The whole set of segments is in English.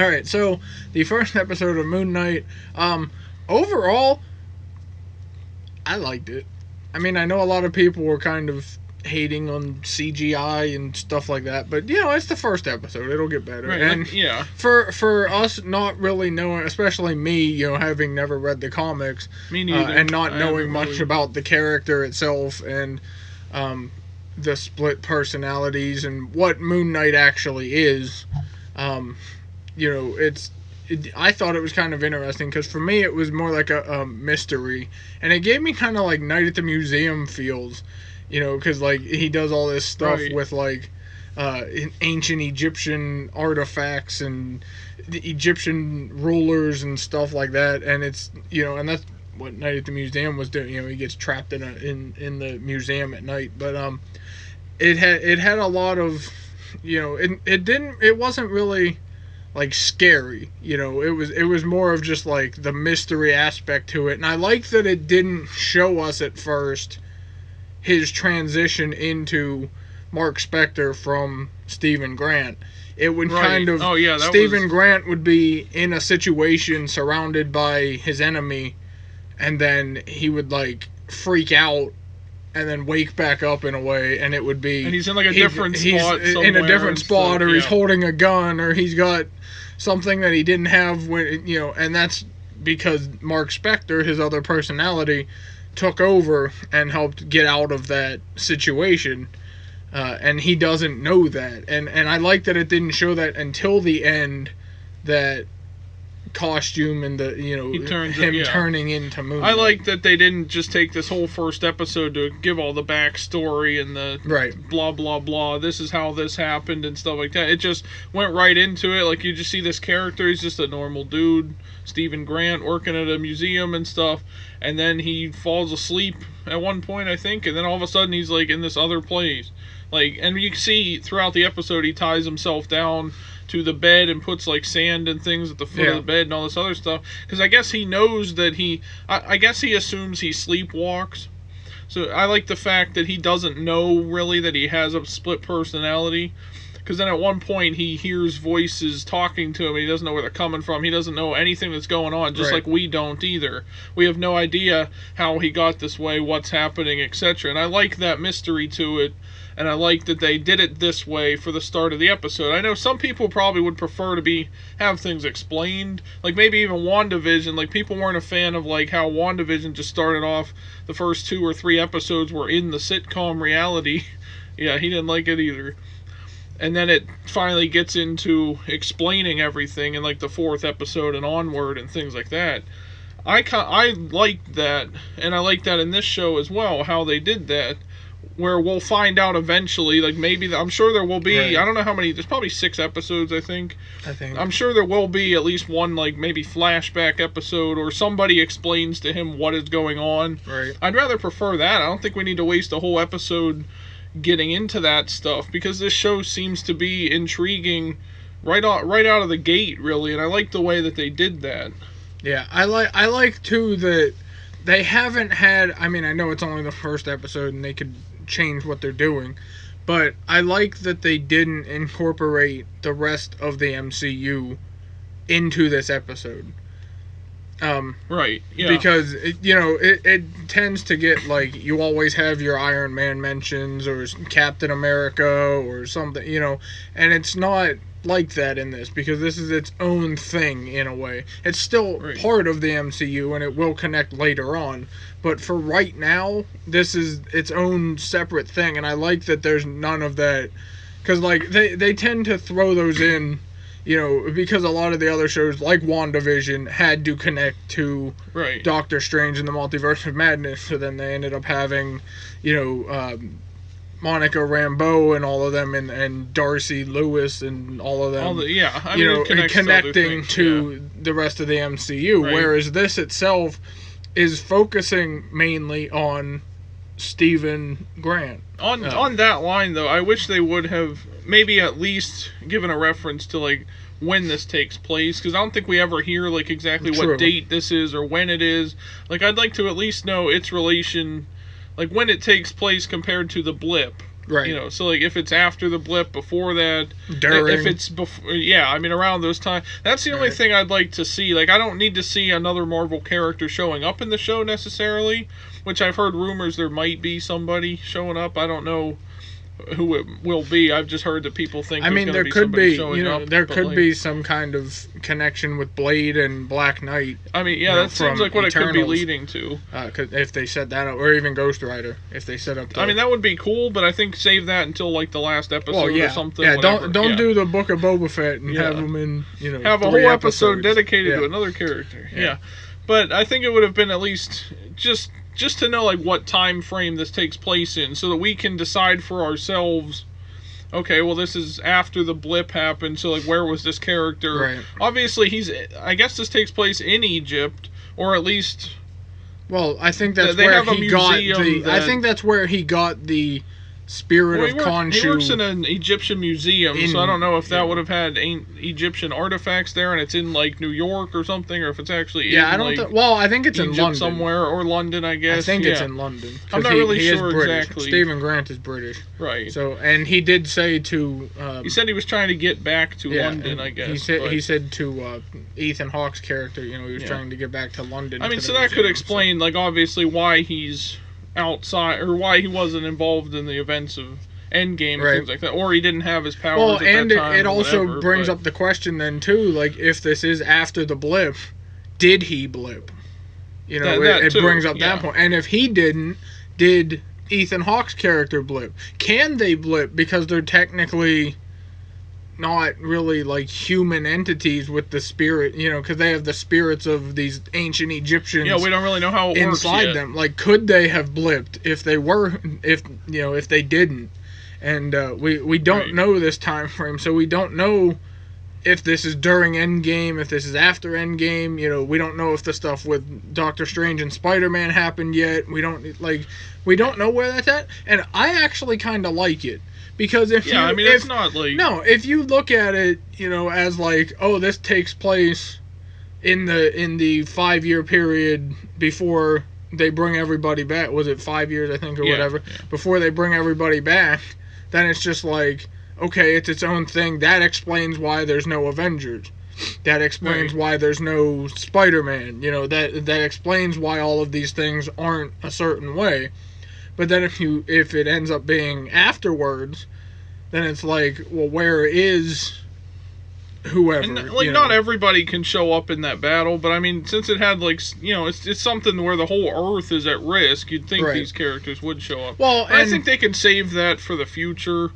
All right, so the first episode of Moon Knight, overall, I liked it. I mean, I know a lot of people were kind of hating on CGI and stuff like that, but it's the first episode. It'll get better. Right, and yeah. For us not really knowing, especially me, having never read the comics, Me neither. and not knowing much about the character itself and the split personalities and what Moon Knight actually is, I thought it was kind of interesting because for me it was more like a mystery, and it gave me kind of like Night at the Museum feels, because like he does all this stuff with like ancient Egyptian artifacts and the Egyptian rulers and stuff like that, and it's and that's what Night at the Museum was doing. He gets trapped in the museum at night, but it had a lot of it wasn't really like scary, it was more of just like the mystery aspect to it, and I like that it didn't show us at first his transition into Mark Spector from Stephen Grant. It would kind of Stephen Grant would be in a situation surrounded by his enemy, and then he would like freak out and then wake back up in a way, and it would be... And he's in like a different spot somewhere. In a different spot, or he's holding a gun, or he's got something that he didn't have when, and that's because Mark Spector, his other personality, took over and helped get out of that situation, and he doesn't know that. And I like that it didn't show that until the end, that costume and the turning into Moon Knight. I like that they didn't just take this whole first episode to give all the backstory and the blah blah blah, this is how this happened and stuff like that. It just went right into it. Like, you just see this character, he's just a normal dude, Stephen Grant, working at a museum and stuff, and then he falls asleep at one point, I think, and then all of a sudden he's like in this other place. Like, and you see throughout the episode he ties himself down to the bed and puts like sand and things at the foot of the bed and all this other stuff, because I guess he knows that I guess he assumes he sleepwalks. So I like the fact that he doesn't know really that he has a split personality, because then at one point he hears voices talking to him and he doesn't know where they're coming from. He doesn't know anything that's going on, just like we don't either. We have no idea how he got this way, what's happening, etc. And I like that mystery to it. And I like that they did it this way for the start of the episode. I know some people probably would prefer to have things explained. Like maybe even WandaVision. Like, people weren't a fan of like how WandaVision just started off. The first 2 or 3 episodes were in the sitcom reality. Yeah, he didn't like it either. And then it finally gets into explaining everything in like the 4th episode and onward and things like that. I liked that, and I like that in this show as well, how they did that. Where we'll find out eventually, like maybe, I'm sure there will be, I don't know how many, there's probably 6 episodes, I think. I'm sure there will be at least one, like, maybe flashback episode, or somebody explains to him what is going on. I'd rather prefer that. I don't think we need to waste a whole episode getting into that stuff, because this show seems to be intriguing right out of the gate, really, and I like the way that they did that. Yeah, I like, too, that they haven't had, I mean, I know it's only the first episode, and they could change what they're doing, but I like that they didn't incorporate the rest of the MCU into this episode. Because it tends to get like, you always have your Iron Man mentions or Captain America or something, and it's not like that in this, because this is its own thing in a way. It's still part of the MCU, and it will connect later on, but for right now, this is its own separate thing, and I like that there's none of that, because like they tend to throw those in, because a lot of the other shows like WandaVision had to connect to Doctor Strange and the Multiverse of Madness, so then they ended up having Monica Rambeau and all of them, and Darcy Lewis and all of them, connecting to the rest of the MCU. Whereas this itself is focusing mainly on Stephen Grant. On that line, though, I wish they would have maybe at least given a reference to like when this takes place, because I don't think we ever hear like exactly what date this is or when it is. Like, I'd like to at least know its relation, like when it takes place compared to the blip. Right. You know, so like if it's after the blip, before that, during, if it's before, yeah, I mean around those times. That's the only thing I'd like to see. Like I don't need to see another Marvel character showing up in the show necessarily, which I've heard rumors there might be somebody showing up. I don't know who it will be. I've just heard that people think. I mean, there could be, you know, there could like, be some kind of connection with Blade and Black Knight. I mean, yeah, that seems like what Eternals, it could be leading to. Cause if they set that up, or even Ghost Rider, if they set up. I mean, that would be cool, but I think save that until like the last episode or something. Yeah, don't do the Book of Boba Fett and have them in, you know, have a whole episode dedicated to another character. Yeah, but I think it would have been at least just to know like what time frame this takes place in, so that we can decide for ourselves. Okay, well this is after the blip happened, so like where was this character? Right. Obviously I guess this takes place in Egypt, or at least. Well, I think that's where he got the. I think that's where he got the spirit of Khonshu. He works in an Egyptian museum, so I don't know if that would have had Egyptian artifacts there, and it's in like New York or something, or if it's actually in, I don't. Well, I think it's Egypt in London somewhere, or London, I guess. I think it's in London. I'm not really sure exactly. Stephen Grant is British, right? So, and he did say to. He said he was trying to get back to London, I guess. He said to Ethan Hawke's character, you know, he was trying to get back to London. I mean, so that could explain, like, obviously why he's outside, or why he wasn't involved in the events of Endgame and things like that, or he didn't have his powers at that time. It also brings up the question then too, like if this is after the blip, did he blip? You know, it brings up that point. And if he didn't, did Ethan Hawke's character blip? Can they blip because they're technically not really like human entities with the spirit, you know, because they have the spirits of these ancient Egyptians. Yeah, we don't really know how it works inside them. Like, could they have blipped if they were, if they didn't? And we don't know this time frame, so we don't know if this is during Endgame, if this is after Endgame. You know, we don't know if the stuff with Doctor Strange and Spider-Man happened yet. We don't know where that's at. And I actually kind of like it, because if you look at it, you know, as like, oh, this takes place in the 5-year period before they bring everybody back. Was it 5 years, I think, or whatever? Yeah. Before they bring everybody back. Then it's just like, okay, it's its own thing. That explains why there's no Avengers. That explains why there's no Spider-Man. You know, that explains why all of these things aren't a certain way. But then if it ends up being afterwards, then it's like, well, where is whoever? And, not everybody can show up in that battle, but I mean, since it had it's something where the whole Earth is at risk, you'd think these characters would show up. Well, and I think they can save that for the future.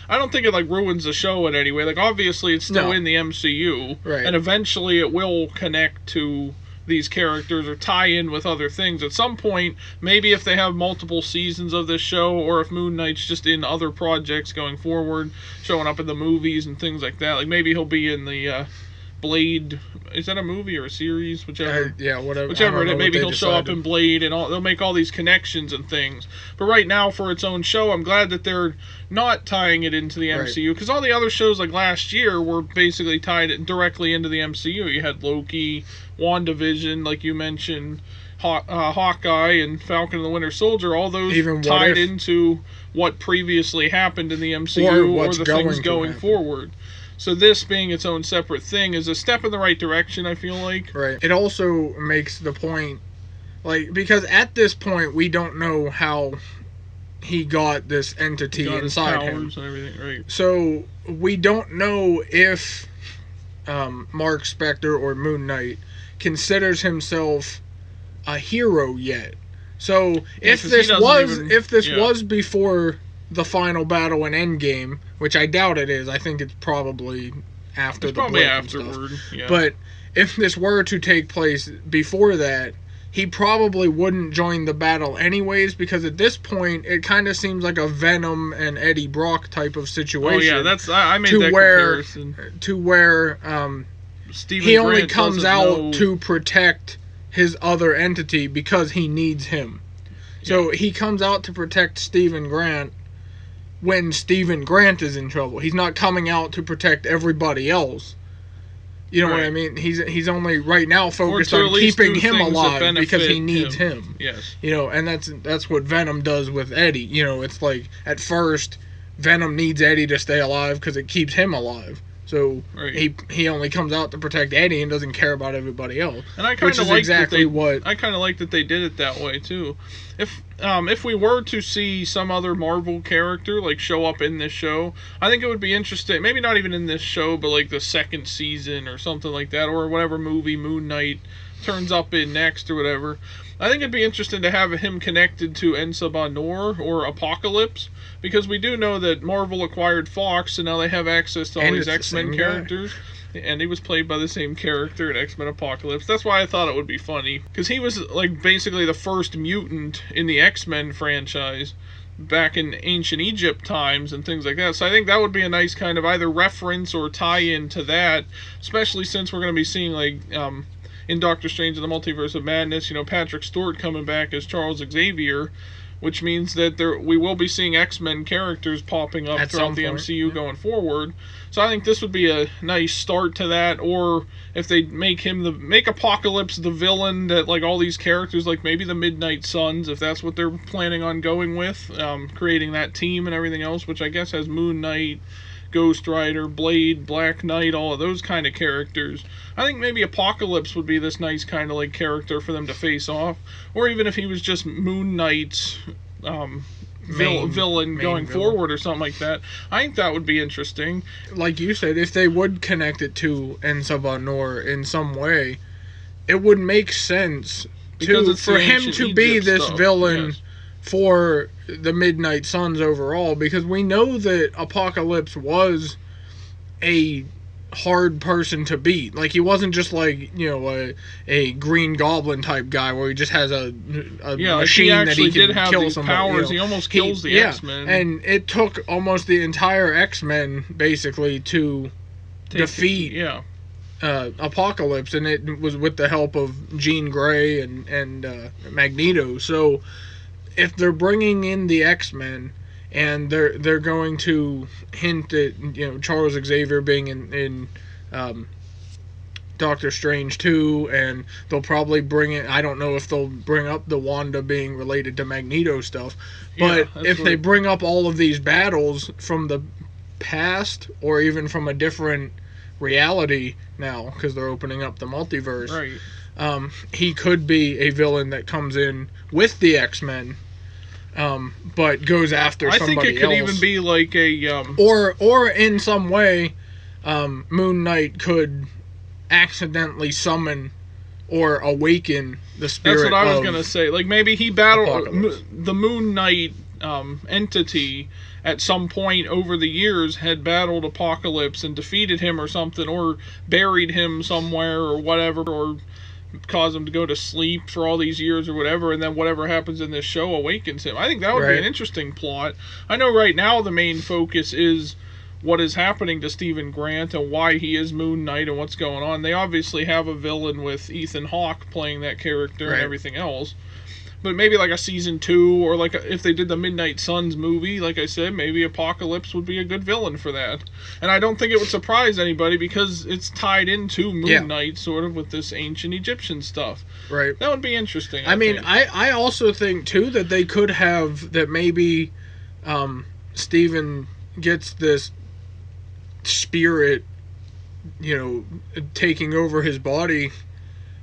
I don't think it ruins the show in any way. Like, obviously it's still in the MCU, and eventually it will connect to these characters or tie in with other things at some point. Maybe if they have multiple seasons of this show, or if Moon Knight's just in other projects going forward, showing up in the movies and things like that. Like, maybe he'll be in the Blade. Is that a movie or a series? Whichever. Whichever. Maybe he'll show up in Blade, and they'll make all these connections and things. But right now, for its own show, I'm glad that they're not tying it into the MCU, because all the other shows like last year were basically tied directly into the MCU. You had Loki, WandaVision, like you mentioned, Hawkeye, and Falcon and the Winter Soldier. All those tied into what previously happened in the MCU, or the things going forward. So this being its own separate thing is a step in the right direction, I feel like. Right. It also makes the point, because at this point we don't know how he got this entity inside him. And everything, right. So we don't know if Mark Spector or Moon Knight considers himself a hero yet. So if this was before the final battle in Endgame, which I doubt it is, I think it's probably after the blip afterward. Yeah. But if this were to take place before that, he probably wouldn't join the battle anyways, because at this point it kind of seems like a Venom and Eddie Brock type of situation. Oh yeah, I made that comparison. To where he only comes out to protect his other entity because he needs him. So he comes out to protect Stephen Grant when Stephen Grant is in trouble. He's not coming out to protect everybody else. You know what I mean? He's only right now focused on keeping him alive because he needs him. Yes. You know, and that's what Venom does with Eddie. You know, it's like at first Venom needs Eddie to stay alive because it keeps him alive. So he only comes out to protect Eddie and doesn't care about everybody else. And I kind of like I kind of like that they did it that way too. If we were to see some other Marvel character like show up in this show, I think it would be interesting. Maybe not even in this show, but like the second season or something like that, or whatever movie Moon Knight turns up in next or whatever. I think it'd be interesting to have him connected to Ensabanor or Apocalypse, because we do know that Marvel acquired Fox, and now they have access to all these X-Men characters. And he was played by the same character in X-Men Apocalypse. That's why I thought it would be funny, because he was like basically the first mutant in the X-Men franchise back in ancient Egypt times and things like that. So I think that would be a nice kind of either reference or tie-in to that, especially since we're going to be seeing like in Doctor Strange and the Multiverse of Madness, you know, Patrick Stewart coming back as Charles Xavier, which means that we will be seeing X-Men characters popping up throughout the MCU going forward. So I think this would be a nice start to that. Or if they make Apocalypse the villain that like all these characters, like maybe the Midnight Suns, if that's what they're planning on going with, creating that team and everything else, which I guess has Moon Knight, Ghost Rider, Blade, Black Knight, all of those kind of characters. I think maybe Apocalypse would be this nice kind of like character for them to face off, or even if he was just Moon Knight's villain going forward or something like that. I think that would be interesting. Like you said, if they would connect it to Ensabanor in some way, it would make sense for him to be this villain. Yes. For the Midnight Suns overall, because we know that Apocalypse was a hard person to beat. Like, he wasn't just like, you know, a Green Goblin type guy where he just has a machine that he can kill somebody. Powers. You know? He almost kills the X-Men. And it took almost the entire X-Men basically to defeat Apocalypse, and it was with the help of Jean Grey and Magneto. So if they're bringing in the X-Men and they're going to hint at, you know, Charles Xavier being in Doctor Strange 2, and they'll probably bring it, I don't know if they'll bring up the Wanda being related to Magneto stuff, but if they bring up all of these battles from the past or even from a different reality now, because they're opening up the multiverse, he could be a villain that comes in with the X-Men, but goes after somebody else. I think it could even be like a or in some way, Moon Knight could accidentally summon or awaken the spirit. That's what I was gonna say. Like maybe he battled the Moon Knight entity at some point over the years, had battled Apocalypse and defeated him or something, or buried him somewhere or whatever, or cause him to go to sleep for all these years or whatever, and then whatever happens in this show awakens him. I think that would be an interesting plot. I know right now the main focus is what is happening to Stephen Grant and why he is Moon Knight and what's going on. They obviously have a villain with Ethan Hawke playing that character and everything else. But maybe like a season 2, or like if they did the Midnight Suns movie, like I said, maybe Apocalypse would be a good villain for that. And I don't think it would surprise anybody because it's tied into Moon Knight sort of with this ancient Egyptian stuff. Right. That would be interesting. I mean, I also think too that they could have, that maybe Stephen gets this spirit, you know, taking over his body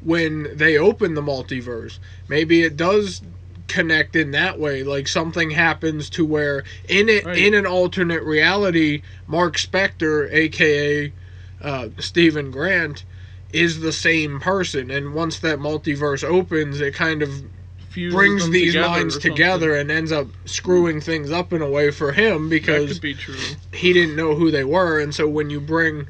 when they open the multiverse. Maybe it does connect in that way. Like something happens to where in an alternate reality, Mark Spector, aka Stephen Grant, is the same person, and once that multiverse opens, it kind of brings these minds together and ends up screwing things up in a way for him, because that could be true. He didn't know who they were, and so when you bring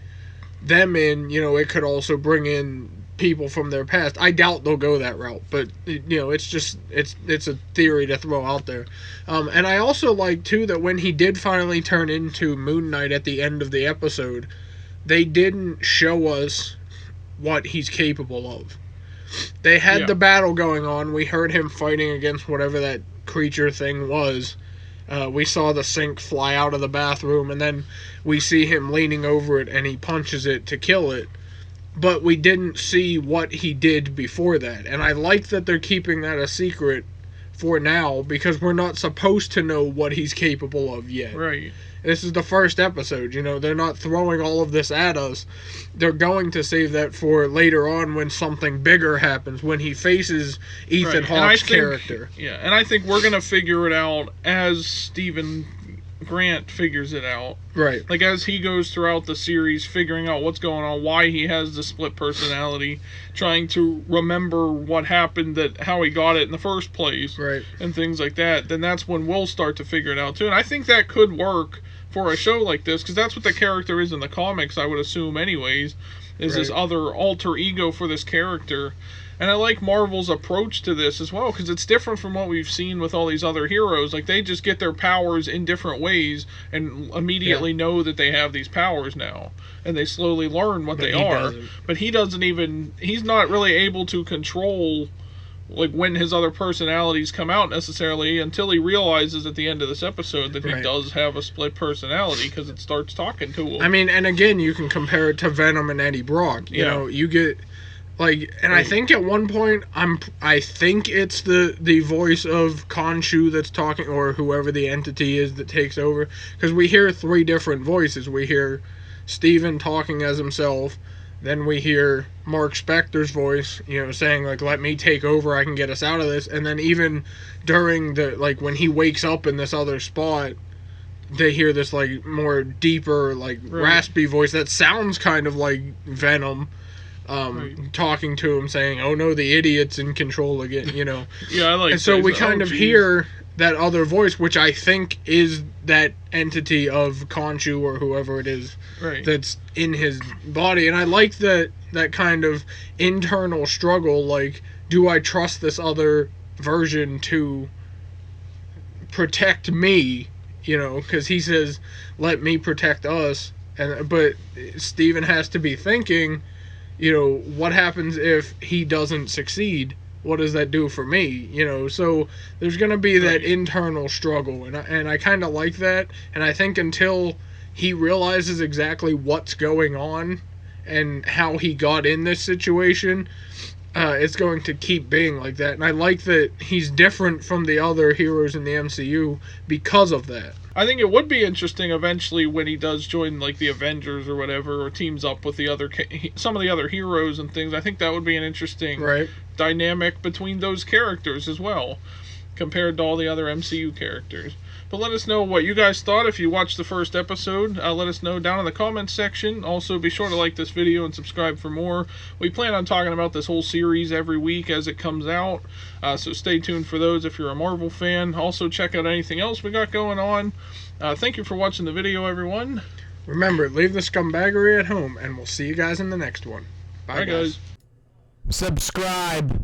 them in, you know, it could also bring in people from their past. I doubt they'll go that route, but you know, it's just it's a theory to throw out there. And I also like too that when he did finally turn into Moon Knight at the end of the episode, they didn't show us what he's capable of. They had the battle going on. We heard him fighting against whatever that creature thing was. We saw the sink fly out of the bathroom, and then we see him leaning over it and he punches it to kill it. but we didn't see what he did before that. And I like that they're keeping that a secret for now, because we're not supposed to know what he's capable of yet. Right. This is the first episode, you know, they're not throwing all of this at us. They're going to save that for later on when something bigger happens, when he faces Ethan Hawke's character. Yeah, and I think we're going to figure it out as Stephen Grant figures it out. Right. Like, as he goes throughout the series, figuring out what's going on, why he has the split personality, trying to remember what happened, how he got it in the first place, right, and things like that, then that's when we'll start to figure it out, too. And I think that could work for a show like this, because that's what the character is in the comics, I would assume anyways, is this other alter ego for this character. And I like Marvel's approach to this as well, because it's different from what we've seen with all these other heroes. Like, they just get their powers in different ways and immediately know that they have these powers now. And they slowly learn what they are. But he's not really able to control, like, when his other personalities come out necessarily, until he realizes at the end of this episode that he does have a split personality, because it starts talking to him. I mean, and again, you can compare it to Venom and Eddie Brock. You know, you get... Like, and I think at one point, I think it's the voice of Khonshu that's talking, or whoever the entity is that takes over, because we hear 3 different voices. We hear Steven talking as himself, then we hear Mark Spector's voice, you know, saying, like, let me take over, I can get us out of this, and then even during the, like, when he wakes up in this other spot, they hear this, like, more deeper, like, raspy voice that sounds kind of like Venom, talking to him, saying, oh no, the idiot's in control again, you know. Yeah, I like that. And so we kind of hear that other voice, which I think is that entity of Khonshu or whoever it is that's in his body. And I like that kind of internal struggle, like, do I trust this other version to protect me, you know, because he says, let me protect us, but Steven has to be thinking, you know, what happens if he doesn't succeed? What does that do for me? You know, so there's going to be that internal struggle, and I kind of like that, and I think until he realizes exactly what's going on and how he got in this situation, it's going to keep being like that. And I like that he's different from the other heroes in the MCU because of that. I think it would be interesting eventually when he does join, like, the Avengers or whatever, or teams up with some of the other heroes and things. I think that would be an interesting dynamic between those characters as well, compared to all the other MCU characters. But let us know what you guys thought if you watched the first episode. Let us know down in the comments section. Also, be sure to like this video and subscribe for more. We plan on talking about this whole series every week as it comes out. So stay tuned for those if you're a Marvel fan. Also, check out anything else we got going on. Thank you for watching the video, everyone. Remember, leave the scumbaggery at home, and we'll see you guys in the next one. Bye, guys. Subscribe.